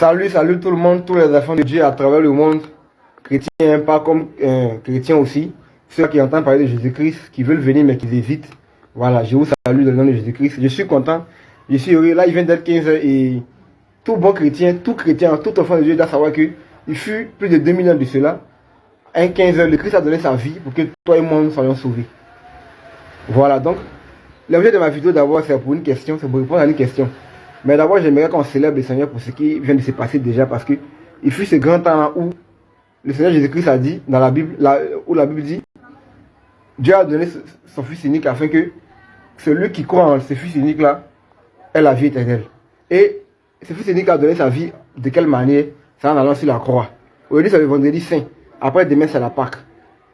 Salut, salut tout le monde, tous les enfants de Dieu à travers le monde, chrétiens, pas comme chrétiens aussi, ceux qui entendent parler de Jésus-Christ, qui veulent venir mais qui hésitent. Voilà, je vous salue dans le nom de Jésus-Christ. Je suis content, je suis heureux. Là, il vient d'être 15 h et tout bon chrétien, tout enfant de Dieu doit savoir que il fut plus de 2000 ans de cela. Un 15 h, le Christ a donné sa vie pour que toi et moi nous soyons sauvés. Voilà, donc, l'objet de ma vidéo d'abord, c'est pour une question, c'est pour répondre à une question. Mais d'abord, j'aimerais qu'on célèbre le Seigneur pour ce qui vient de se passer déjà, parce que il fut ce grand temps où le Seigneur Jésus-Christ a dit, dans la Bible, où la Bible dit, Dieu a donné son Fils unique afin que celui qui croit en ce Fils unique-là ait la vie éternelle. Et ce Fils unique a donné sa vie de quelle manière? C'est en allant sur la croix. Aujourd'hui, c'est le vendredi saint. Après, demain, c'est la Pâque.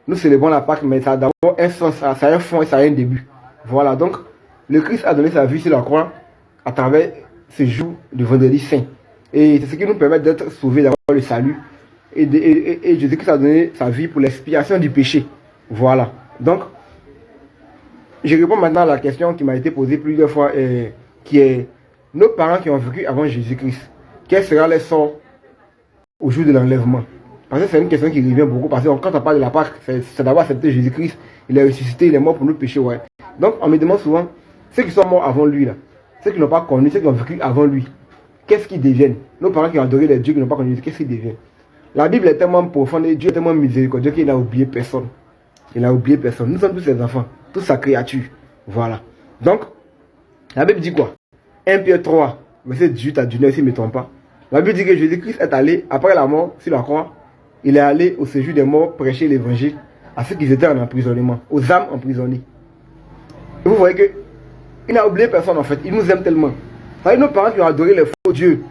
Nous célébrons la Pâque, mais ça a d'abord un sens, ça a un fond et ça a un début. Voilà, donc, le Christ a donné sa vie sur la croix à travers ce jour de vendredi saint. Et c'est ce qui nous permet d'être sauvés, d'avoir le salut. Et Jésus-Christ a donné sa vie pour l'expiation du péché. Voilà. Donc, je réponds maintenant à la question qui m'a été posée plusieurs fois, qui est nos parents qui ont vécu avant Jésus-Christ. Quel sera leur sort au jour de l'enlèvement? Parce que c'est une question qui revient beaucoup. Parce que quand on parle de la Pâque, c'est d'avoir accepté Jésus-Christ. Il est ressuscité, il est mort pour nos péchés. Ouais. Donc, on me demande souvent, ceux qui sont morts avant lui, là, ceux qui n'ont pas connu, ceux qui ont vécu avant lui, qu'est-ce qu'ils deviennent? Nos parents qui ont adoré les dieux qui n'ont pas connu, qu'est-ce qu'ils deviennent? La Bible est tellement profonde et Dieu est tellement miséricordieux qu'il n'a oublié personne. Il n'a oublié personne. Nous sommes tous ses enfants, toute sa créature. Voilà. Donc, la Bible dit quoi? 1 Pierre 3, verset 18 à 19, si je ne me trompe pas. La Bible dit que Jésus-Christ est allé, après la mort sur la croix, il est allé au séjour des morts prêcher l'évangile à ceux qui étaient en emprisonnement, aux âmes emprisonnées. Et vous voyez que il n'a oublié personne en fait, il nous aime tellement. Ça veut dire nos parents qui ont adoré les faux dieux,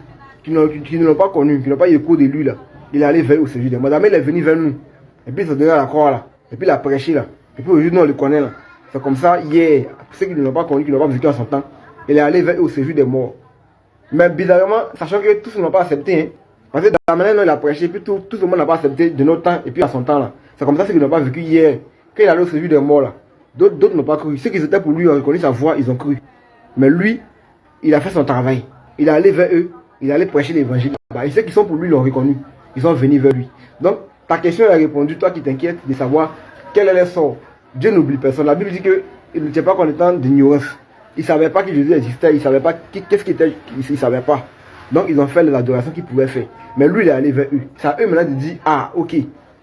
qui ne l'ont pas connu, qui n'ont pas eu écho de lui là, il est allé vers au séjour des morts. Madame, il est venu vers nous, et puis il s'est donné à la croix là, et puis il a prêché là, et puis aujourd'hui nous on le connaît là. C'est comme ça hier, pour ceux qui ne l'ont pas connu, qui n'ont pas vécu en son temps, il est allé vers au séjour des morts. Mais bizarrement, sachant que tous ne l'ont pas accepté, hein, parce que dans la manière dont il a prêché, puis tout le monde n'a pas accepté de notre temps et puis à son temps là. C'est comme ça ceux qui n'ont pas vécu hier, quand il est allé au séjour des morts là. D'autres n'ont pas cru. Ceux qui étaient pour lui ont reconnu sa voix, ils ont cru. Mais lui, il a fait son travail. Il est allé vers eux, il est allé prêcher l'évangile. Et ceux qui sont pour lui l'ont reconnu. Ils sont venus vers lui. Donc, ta question est répondue, toi qui t'inquiètes de savoir quel est le sort. Dieu n'oublie personne. La Bible dit qu'il ne tient pas qu'on est en ignorance. Ils ne savaient pas que Jésus existait, ils ne savaient pas qu'est-ce qu'il était, ils ne savaient pas. Donc, ils ont fait les adorations qu'ils pouvaient faire. Mais lui, il est allé vers eux. C'est à eux maintenant de dire, ah, ok,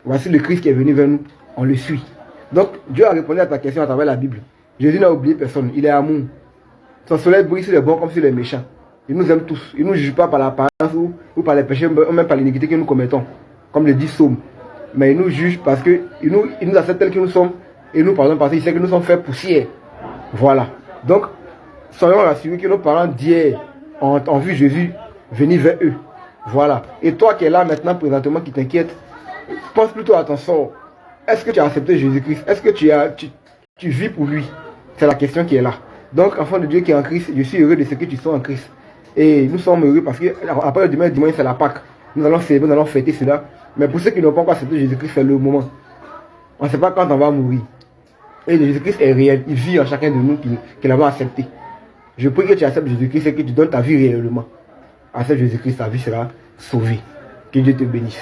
voici le Christ qui est venu vers nous, on le suit. Donc, Dieu a répondu à ta question à travers la Bible. Jésus n'a oublié personne, il est amour. Son soleil brille sur les bons comme sur les méchants. Il nous aime tous. Il ne nous juge pas par l'apparence ou par les péchés, ou même par l'iniquité que nous commettons, comme le dit Psaume. Mais il nous juge parce qu'il nous accepte tels que nous sommes et nous pardonne parce qu'il sait que nous sommes faits poussière. Voilà. Donc, soyons rassurés que nos parents d'hier ont vu Jésus venir vers eux. Voilà. Et toi qui es là maintenant, présentement, qui t'inquiète, pense plutôt à ton sort. Est-ce que tu as accepté Jésus-Christ? Est-ce que tu vis pour lui? C'est la question qui est là. Donc, enfant de Dieu qui est en Christ, je suis heureux de ce que tu sois en Christ. Et nous sommes heureux parce que après le dimanche, c'est la Pâque. Nous allons célébrer, nous allons fêter cela. Mais pour ceux qui n'ont pas encore accepté Jésus-Christ, c'est le moment. On ne sait pas quand on va mourir. Et Jésus-Christ est réel. Il vit en chacun de nous qui l'avons accepté. Je prie que tu acceptes Jésus-Christ et que tu donnes ta vie réellement. Accepte Jésus-Christ, ta vie sera sauvée. Que Dieu te bénisse.